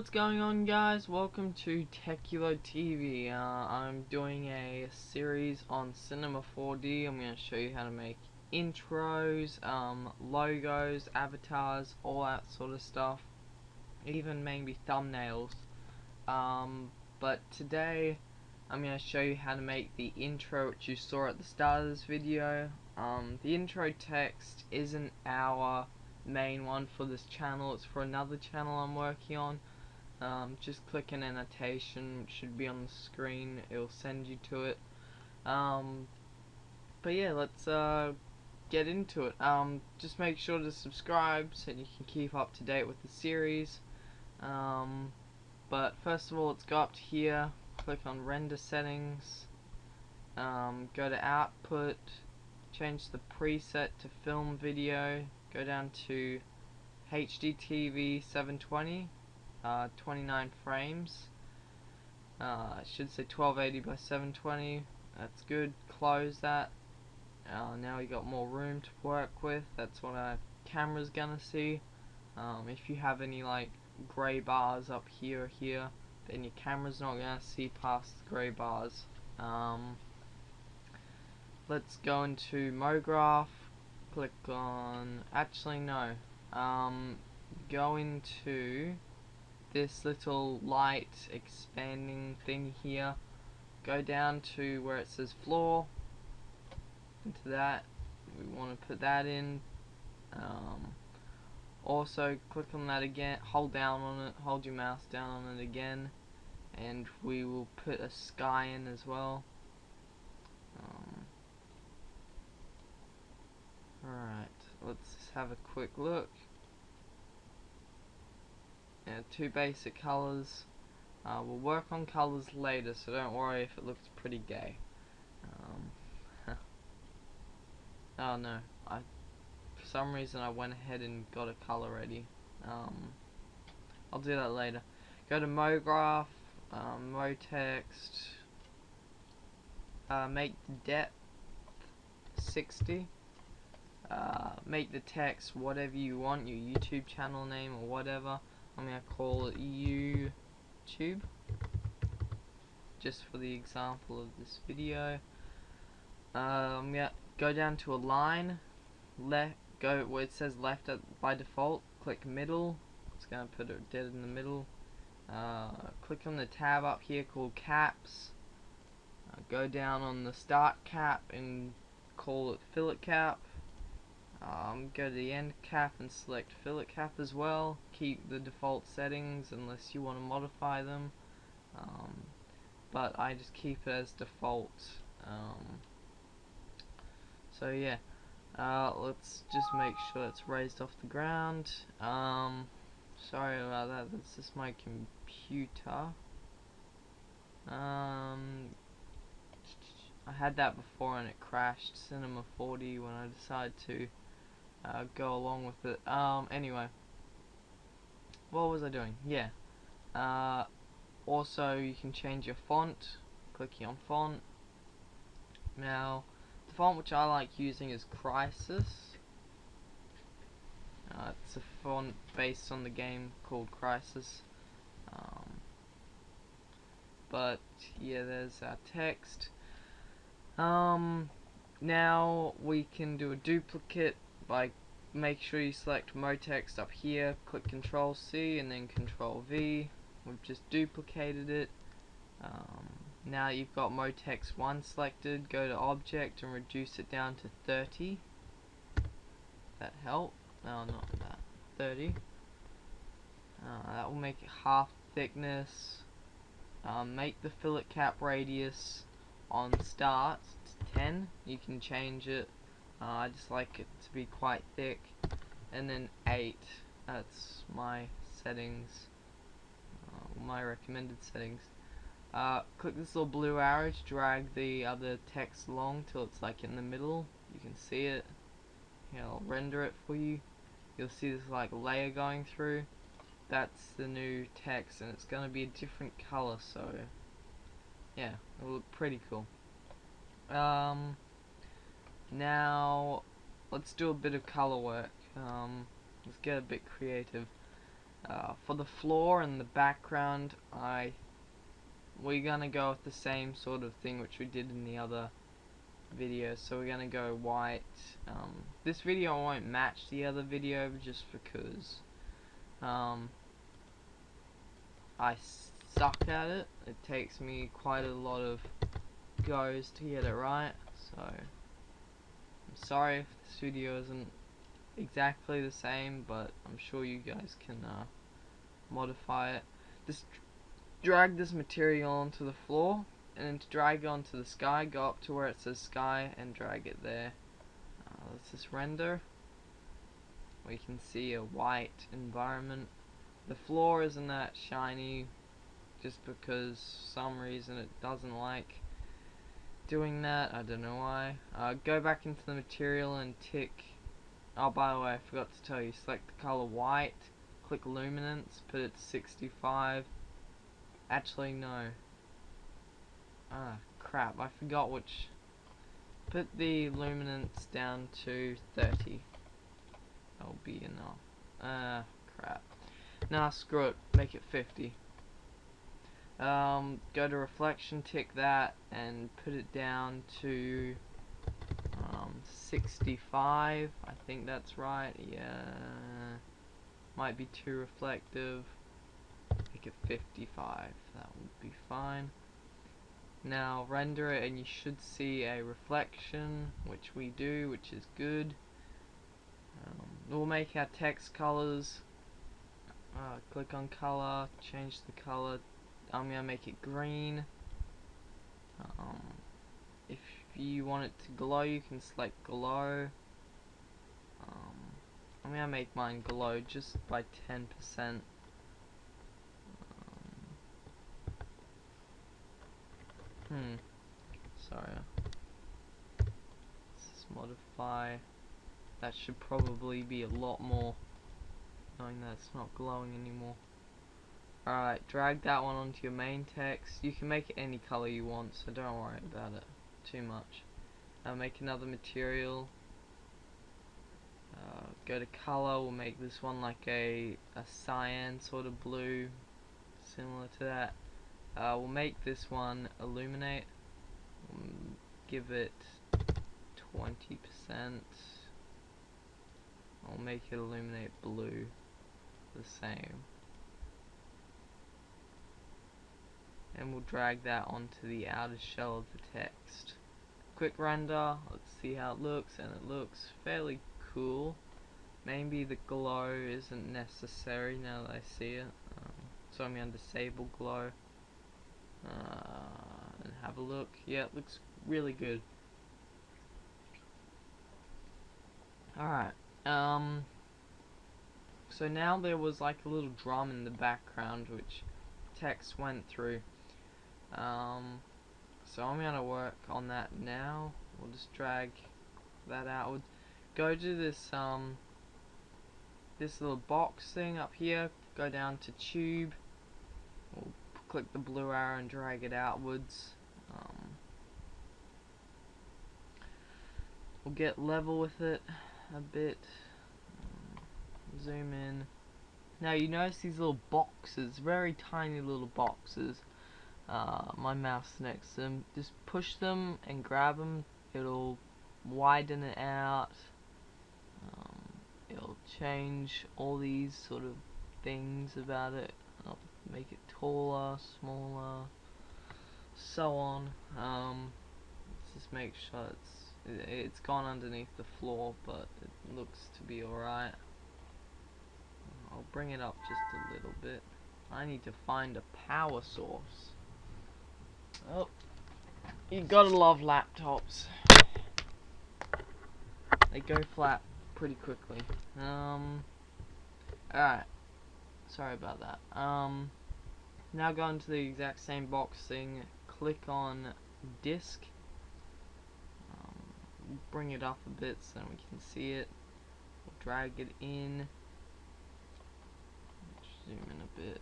What's going on, guys? Welcome to Techulo TV. I'm doing a series on Cinema 4D. I'm going to show you how to make intros, logos, avatars, all that sort of stuff, even maybe thumbnails. But today I'm going to show you how to make the intro which you saw at the start of this video. The intro text isn't our main one for this channel, it's for another channel I'm working on. Just click an annotation, which should be on the screen, it'll send you to it. But yeah, let's get into it. Just make sure to subscribe so you can keep up to date with the series. But first of all, let's go up to here, click on render settings, go to output, change the preset to film video, go down to HDTV 720, 29 frames. I should say 1280 by 720. That's good. Close that. Now we got more room to work with. That's what our camera's gonna see. If you have any like gray bars up here or here, then your camera's not gonna see past the gray bars. Let's go into MoGraph. Click on. Actually, no. Go into this little light expanding thing here, go down to where it says floor, into that, we want to put that in. Also click on that again, hold down on it, hold your mouse down on it again, and we will put a sky in as well. Alright, let's have a quick look. Yeah, two basic colors. We'll work on colors later, so don't worry if it looks pretty gay. Oh no, for some reason I went ahead and got a color ready. I'll do that later. Go to MoGraph, MoText, make the depth 60. Make the text whatever you want, your YouTube channel name or whatever. I'm going to call it YouTube, just for the example of this video. Yeah, go down to a line, go where it says left by default, click middle, it's going to put it dead in the middle. Click on the tab up here called caps, go down on the start cap and call it fillet cap. Go to the end cap and select fillet cap as well. Keep the default settings unless you want to modify them, but I just keep it as default. So yeah, let's just make sure it's raised off the ground. Sorry about that, that's just my computer. I had that before and it crashed Cinema 4D when I decided to go along with it. Anyway, what was I doing? Yeah. Also, you can change your font, clicking on font. Now, the font which I like using is Crysis. It's a font based on the game called Crysis. But yeah, there's our text. Now we can do a duplicate by make sure you select MoText up here, click Control C and then Control V. We've just duplicated it. Now you've got MoText 1 selected, go to Object and reduce it down to 30. That help? No, not that. 30. That will make it half thickness. Make the fillet cap radius on start to 10. You can change it. I just like it to be quite thick. And then 8. That's my settings. My recommended settings. Click this little blue arrow to drag the other text along till it's like in the middle. You can see it. Here, I'll render it for you. You'll see this like layer going through. That's the new text and it's gonna be a different color, so yeah, it'll look pretty cool. Now let's do a bit of color work. Let's get a bit creative. For the floor and the background, we're gonna go with the same sort of thing which we did in the other video. So we're gonna go white. This video won't match the other video just because I suck at it. It takes me quite a lot of goes to get it right. So I'm sorry if this video isn't exactly the same, but I'm sure you guys can modify it. Just drag this material onto the floor, and then to drag it onto the sky, go up to where it says sky and drag it there. Let's just render. We can see a white environment. The floor isn't that shiny just because for some reason it doesn't like doing that. I don't know why. Go back into the material and tick. Oh, by the way, I forgot to tell you, select the color white, click luminance, put it to 65. Actually, no. Crap, I forgot which. Put the luminance down to 30. That'll be enough. Crap. Nah, screw it, make it 50. Go to reflection, tick that, and put it down to 65. I think that's right. Yeah, might be too reflective. Make it 55. That would be fine. Now render it, and you should see a reflection, which we do, which is good. We'll make our text colors. Click on color, change the color. I'm gonna make it green. If you want it to glow, you can select glow. I'm gonna make mine glow just by 10%. Sorry. Let's just modify. That should probably be a lot more, knowing that it's not glowing anymore. Alright, drag that one onto your main text. You can make it any color you want, so don't worry about it too much. Make another material. Go to color, we'll make this one like a cyan sort of blue, similar to that. We'll make this one illuminate. Give it 20%. I'll make it illuminate blue, the same. And we'll drag that onto the outer shell of the text. Quick render, let's see how it looks, and it looks fairly cool. Maybe the glow isn't necessary now that I see it, so I'm going to disable glow and have a look. Yeah, it looks really good. Alright, so now there was like a little drum in the background which text went through. So I'm gonna work on that now. We'll just drag that out. Go to this this little box thing up here. Go down to tube. We'll click the blue arrow and drag it outwards. We'll get level with it a bit. Zoom in. Now you notice these little boxes, very tiny little boxes. My mouse next to them. Just push them and grab them. It'll widen it out. It'll change all these sort of things about it. I'll make it taller, smaller, so on. Let's just make sure it's gone underneath the floor, but it looks to be alright. I'll bring it up just a little bit. I need to find a power source. Oh, you gotta love laptops. They go flat pretty quickly. Alright. Sorry about that. Now go into the exact same box thing. Click on disk. Bring it up a bit so we can see it. We'll drag it in. Zoom in a bit.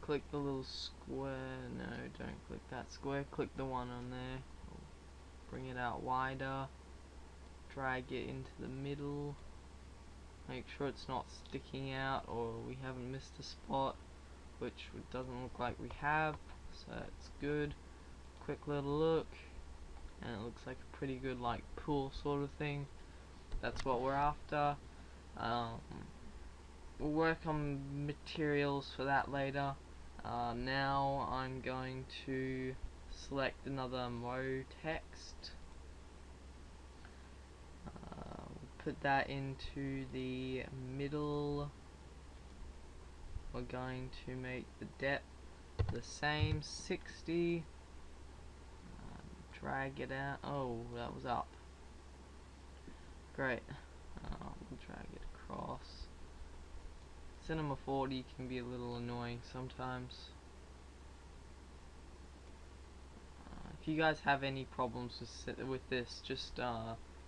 Click the little square. No, don't click that square. Click the one on there. Bring it out wider. Drag it into the middle. Make sure it's not sticking out or we haven't missed a spot, which it doesn't look like we have, so that's good. Quick little look, and it looks like a pretty good like pool sort of thing. That's what we're after. We'll work on materials for that later. Now I'm going to select another Mo text. Put that into the middle. We're going to make the depth the same, 60. Drag it out. Oh, that was up. Great. We'll drag it across. Cinema 4D can be a little annoying sometimes. If you guys have any problems with this, just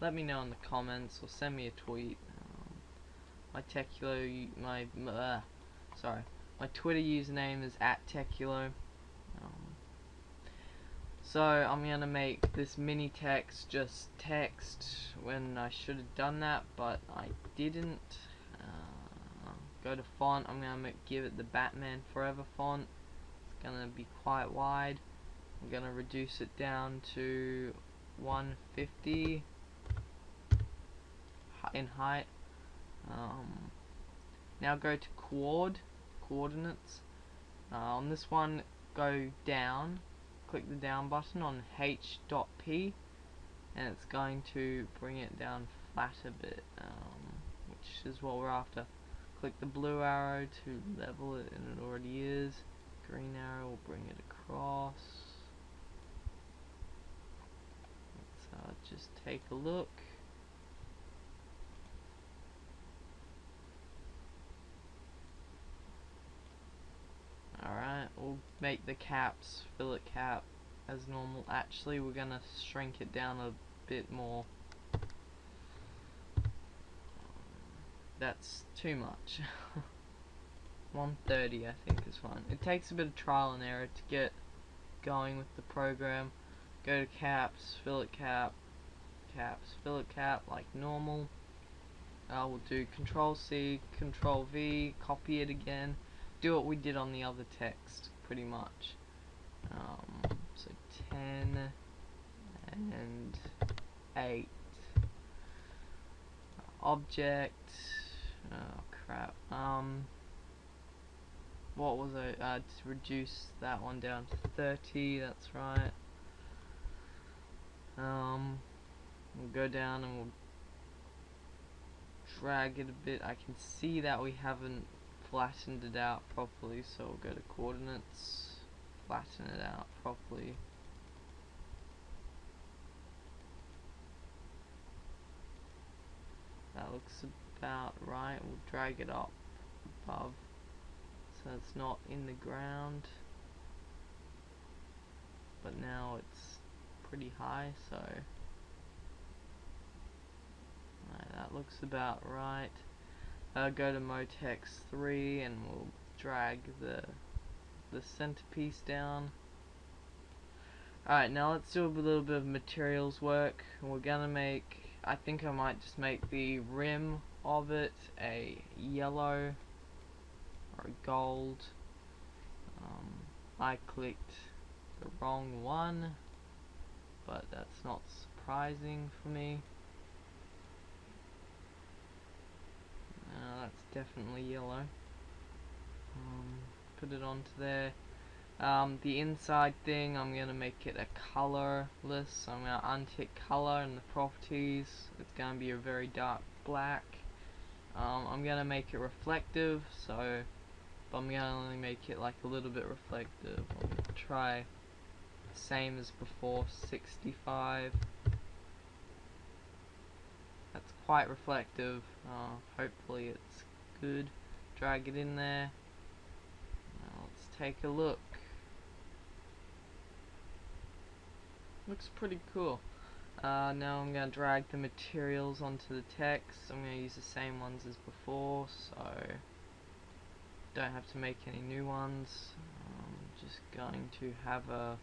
let me know in the comments or send me a tweet. My Twitter username is @Techulo. So I'm gonna make this mini text just text when I should have done that, but I didn't. Go to font. I'm gonna give it the Batman Forever font. It's gonna be quite wide. I'm gonna reduce it down to 150 in height. Now go to coordinates. On this one, go down. Click the down button on H.P, and it's going to bring it down flat a bit, which is what we're after. Click the blue arrow to level it, and it already is. Green arrow will bring it across. Let's just take a look. Alright, we'll make the caps, fillet cap as normal. Actually, we're gonna shrink it down a bit more. That's too much. 130 I think is fine. It takes a bit of trial and error to get going with the program. Go to caps, fillet cap, caps, fillet cap like normal. We'll do Control C, Control V, copy it again. Do what we did on the other text, pretty much. So 10 and 8. Object. Oh crap. What was it? To reduce that one down to 30. That's right. We'll go down and we'll drag it a bit. I can see that we haven't flattened it out properly, so we'll go to coordinates, flatten it out properly. That looks about right. We'll drag it up above so it's not in the ground, but now it's pretty high, so that looks about right. Go to Motex 3 and we'll drag the centerpiece down. Alright, now let's do a little bit of materials work. We're gonna make, I think I might just make the rim of it a yellow or a gold. I clicked the wrong one, but that's not surprising for me. That's definitely yellow. Put it onto there. The inside thing, I'm going to make it a colorless, so I'm going to untick color in the properties. It's going to be a very dark black. I'm going to make it reflective, so I'm going to only make it like a little bit reflective. I'll try same as before, 65. That's quite reflective. Hopefully it's good. Drag it in there. Now let's take a look. Looks pretty cool. Now I'm going to drag the materials onto the text. I'm going to use the same ones as before, so don't have to make any new ones. I'm just going to have a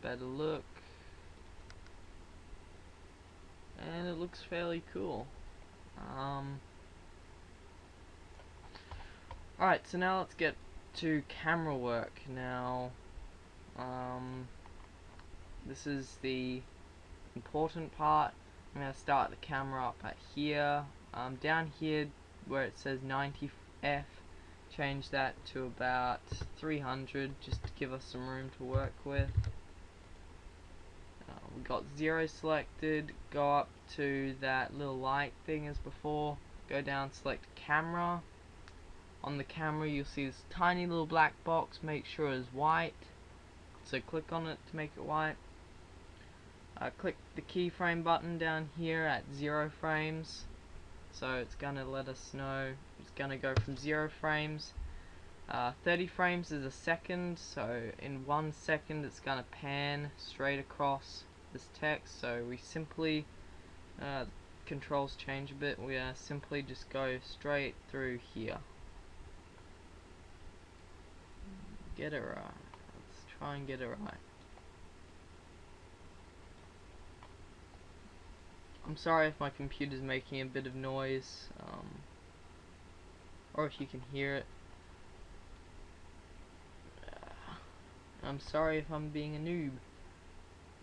better look. And it looks fairly cool. Alright, so now let's get to camera work. Now, this is the important part. I'm going to start the camera up at here. Down here where it says 90f, change that to about 300 just to give us some room to work with. We've got 0 selected, go up to that little light thing as before, go down, select camera. On the camera you'll see this tiny little black box, make sure it's white, so click on it to make it white. Click the keyframe button down here at 0 frames, so it's gonna let us know it's gonna go from 0 frames. 30 frames is a second, so in 1 second it's gonna pan straight across this text. So we simply controls change a bit, we simply just go straight through here. Get it right. Let's try and get it right. I'm sorry if my computer's making a bit of noise, or if you can hear it. I'm sorry if I'm being a noob.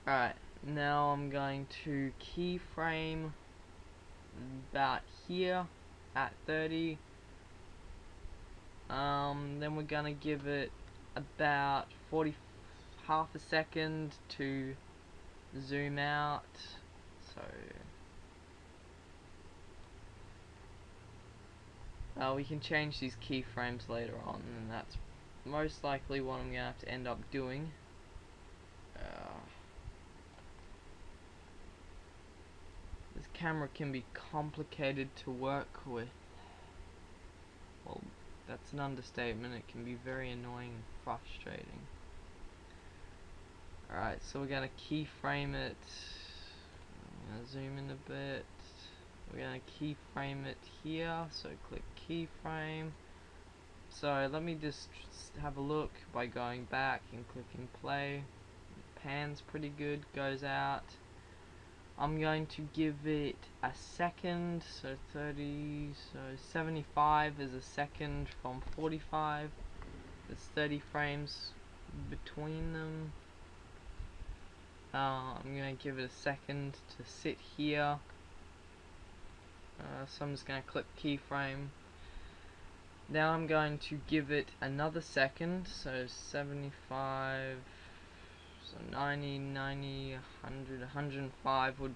Alright, now I'm going to keyframe about here at 30. Then we're gonna give it about half a second to zoom out. So we can change these keyframes later on, and that's most likely what I'm gonna have to end up doing. This camera can be complicated to work with. Well, that's an understatement. It can be very annoying and frustrating. Alright, so we're gonna keyframe it. I'm gonna zoom in a bit. We're gonna keyframe it here, so click keyframe. So let me just have a look by going back and clicking play. Pan's pretty good, goes out. I'm going to give it a second, so 30, so 75 is a second from 45. There's 30 frames between them. I'm going to give it a second to sit here. So I'm just going to click keyframe. Now I'm going to give it another second, so 75, so 90, 90, 100, 105 would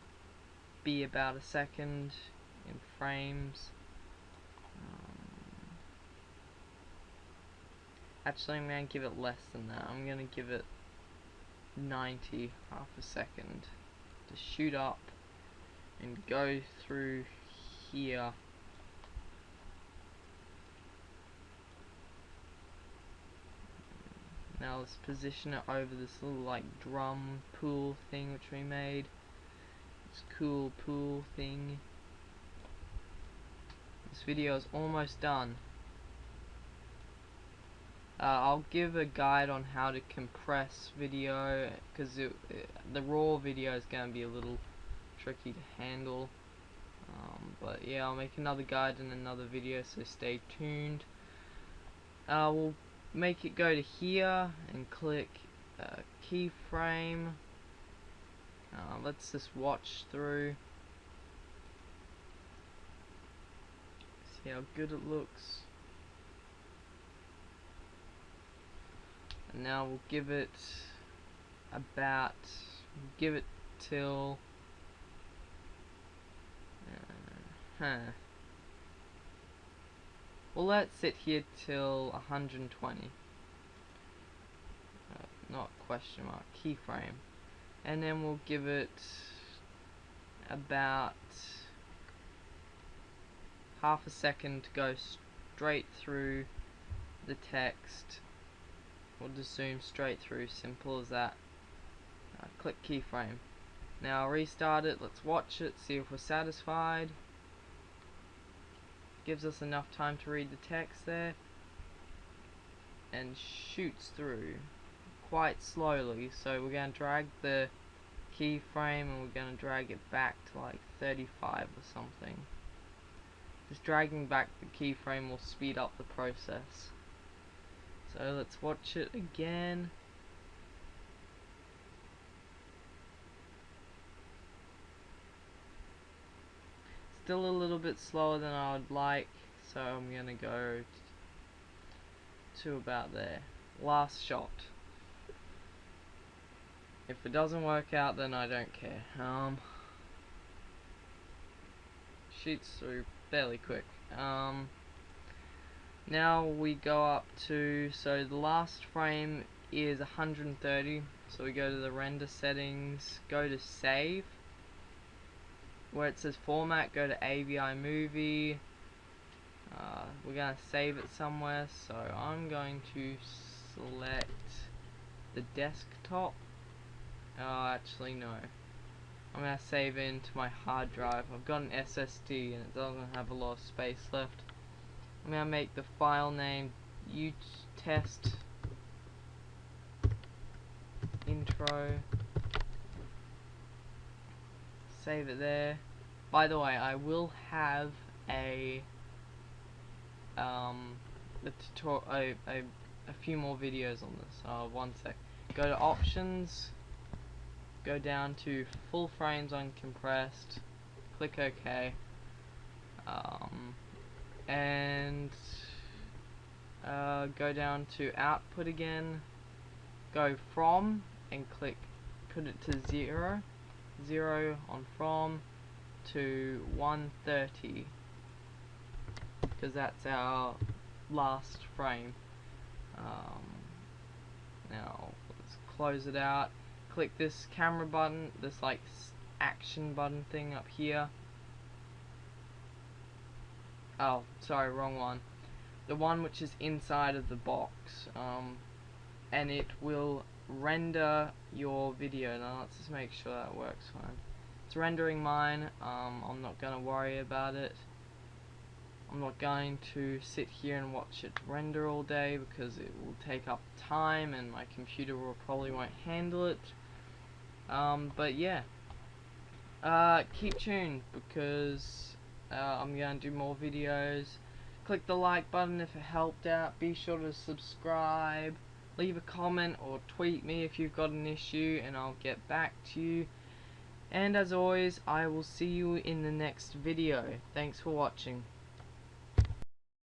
be about a second in frames. Actually, I'm going to give it less than that. I'm going to give it 90, half a second, to shoot up and go through here. Now let's position it over this little like drum pool thing which we made. This cool pool thing. This video is almost done. I'll give a guide on how to compress video, because the raw video is going to be a little tricky to handle. But yeah, I'll make another guide in another video, so stay tuned. We'll make it go to here and click keyframe. Let's just watch through, see how good it looks. And now we'll give it till we'll let it sit here till 120. Not question mark, keyframe. And then we'll give it about half a second to go straight through the text. We'll just zoom straight through, simple as that. Click keyframe. Now restart it, let's watch it, see if we're satisfied. Gives us enough time to read the text there. And shoots through quite slowly, so we're going to drag the keyframe and we're going to drag it back to like 35 or something. Just dragging back the keyframe will speed up the process. So let's watch it again. Still a little bit slower than I would like, so I'm gonna go to about there. Last shot. If it doesn't work out, then I don't care. Shoots through fairly quick. Now we go up to, so the last frame is 130, so we go to the render settings, go to save, where it says format, go to AVI movie. We're going to save it somewhere, so I'm going to select the desktop. Actually no, I'm going to save it into my hard drive. I've got an SSD and it doesn't have a lot of space left. I'm going to make the file name utest intro. Save it there. By the way, I will have a few more videos on this. One sec. Go to options, go down to full frames uncompressed, click OK, and go down to output again, go from and click, put it to 0 on from to 130, because that's our last frame. Now let's close it out, click this camera button, this like action button thing up here. Oh, sorry, wrong one. The one which is inside of the box, and it will render your video. Now let's just make sure that works fine. It's rendering mine. I'm not gonna worry about it. I'm not going to sit here and watch it render all day because it will take up time and my computer will probably won't handle it. But yeah, keep tuned because I'm going to do more videos. Click the like button if it helped out. Be sure to subscribe. Leave a comment or tweet me if you've got an issue and I'll get back to you. And as always, I will see you in the next video. Thanks for watching.